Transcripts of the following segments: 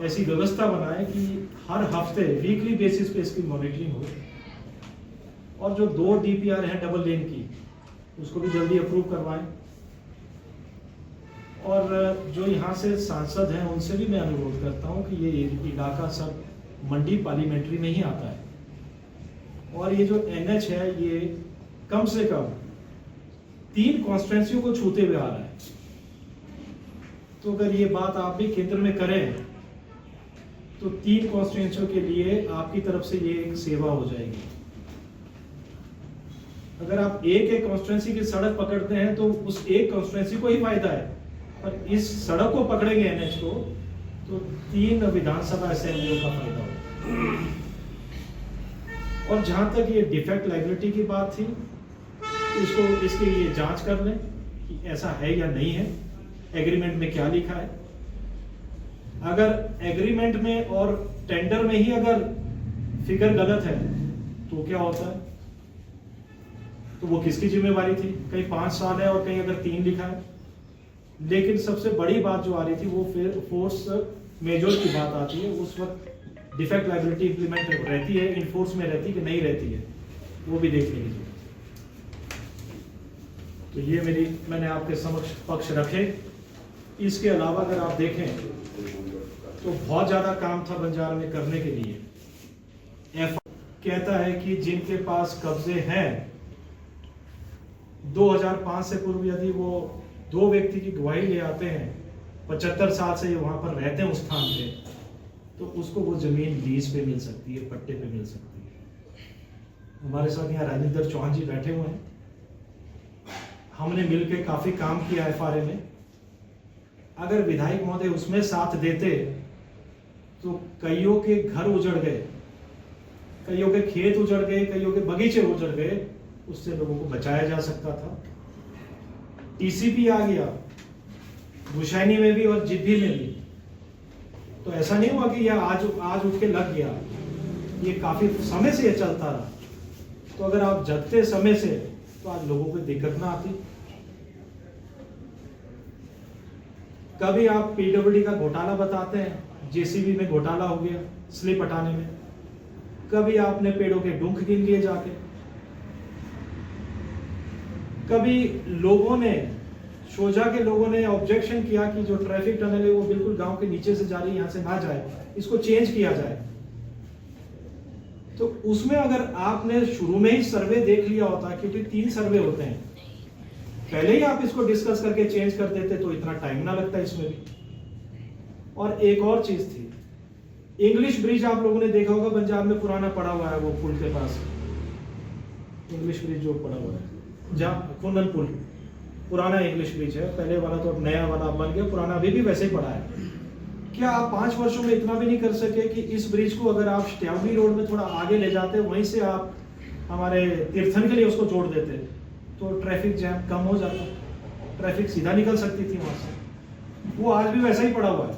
ऐसी व्यवस्था बनाएं कि हर हफ्ते वीकली बेसिस पे इसकी मॉनिटरिंग हो, और जो 2 DPR हैं डबल लेन की, उसको भी जल्दी अप्रूव करवाएं। और जो यहाँ से सांसद हैं उनसे भी मैं अनुरोध करता हूँ कि ये इलाका सब मंडी पार्लियामेंट्री में ही आता है, और ये जो NH है ये कम से कम 3 कॉन्स्टिट्यूंसियों को छूते हुए आ रहा है। तो अगर ये बात आप भी केंद्र में करें तो 3 कॉन्स्टिट्यूंसियों के लिए आपकी तरफ से ये एक सेवा हो जाएगी। अगर आप एक कॉन्स्टिट्यूंसी की सड़क पकड़ते हैं तो उस एक कॉन्स्टिट्यूंसी को ही फायदा है, पर इस सड़क को पकड़ेंगे NH को तो 3 विधानसभा असेंबलियों का फायदा होगा। और जहां तक ये डिफेक्ट लायबिलिटी की बात थी, इसको इसकी ये जांच कर लें कि ऐसा है या नहीं है, एग्रीमेंट में क्या लिखा है। अगर एग्रीमेंट में और टेंडर में ही अगर फिगर गलत है तो क्या होता है, तो वो किसकी जिम्मेवारी थी? कहीं 5 साल है और कहीं अगर 3 लिखा है। लेकिन सबसे बड़ी बात जो आ रही थी वो फिर फोर्स मेजर की बात आती है। उस वक्त डिफेक्ट लायबिलिटी इंप्लीमेंट रहती है, इनफोर्स में रहती कि नहीं रहती है, वो भी देख लीजिए। तो ये मैंने आपके समक्ष पक्ष रखे। इसके अलावा अगर आप देखें तो बहुत ज्यादा काम था बंजारा में करने के लिए। कहता है कि जिनके पास कब्जे हैं 2005 से पूर्व यदि वो 2 व्यक्ति की गवाही ले आते हैं, 75 साल से ये वहां पर रहते हैं उस स्थान पे, तो उसको वो जमीन लीज पे मिल सकती है, पट्टे पे मिल सकती है। हमारे साथ यहाँ राजेंद्र चौहान जी बैठे हुए हैं, हमने मिलकर काफी काम किया FRA में। अगर विधायक महोदय उसमें साथ देते तो कईयों के घर उजड़ गए, कईयों के खेत उजड़ गए, कईयों के बगीचे उजड़ गए, उससे लोगों को बचाया जा सकता था। TCP आ गया भुशैनी में भी और जिद्दी में भी, तो ऐसा नहीं हुआ कि यह आज उठ के लग गया, ये काफी समय से ये चलता रहा। तो अगर आप जगते समय से तो आज लोगों को दिक्कत ना आती। कभी आप PWD का घोटाला बताते हैं, JCB में घोटाला हो गया स्लिप हटाने में, कभी आपने पेड़ों के डूंख गिन लिए जाके, कभी लोगों ने सोजा के लोगों ने ऑब्जेक्शन किया कि जो ट्रैफिक टनल है वो बिल्कुल गांव के नीचे से जा रही है, यहां से ना जाए, इसको चेंज किया जाए। तो उसमें अगर आपने शुरू में ही सर्वे देख लिया होता, क्योंकि 3 सर्वे होते हैं, पहले ही आप इसको डिस्कस करके चेंज कर देते तो इतना टाइम ना लगता इसमें भी। और एक और चीज थी, इंग्लिश ब्रिज आप लोगों ने देखा होगा पंजाब में, पुराना पड़ा हुआ है वो पुल के पास, इंग्लिश ब्रिज जो पड़ा हुआ है जहाँ कुंदन पुल, पुराना इंग्लिश ब्रिज है, पहले वाला तो अब नया वाला बन गया, पुराना अभी भी वैसे ही पड़ा है। क्या आप 5 वर्षों में इतना भी नहीं कर सके कि इस ब्रिज को अगर आप स्ट्यावली रोड में थोड़ा आगे ले जाते, वहीं से आप हमारे तीर्थन के लिए उसको जोड़ देते, तो ट्रैफिक जैम कम हो जाता, ट्रैफिक सीधा निकल सकती थी वहां से। वो आज भी वैसा ही पड़ा हुआ है,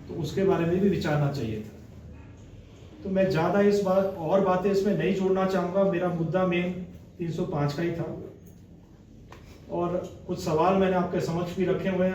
तो उसके बारे में भी विचारना चाहिए था। तो मैं ज्यादा इस बात और बातें इसमें नहीं जोड़ना चाहूंगा, मेरा मुद्दा मेन 305 का ही था, और कुछ सवाल मैंने आपके समक्ष भी रखे हुए हैं।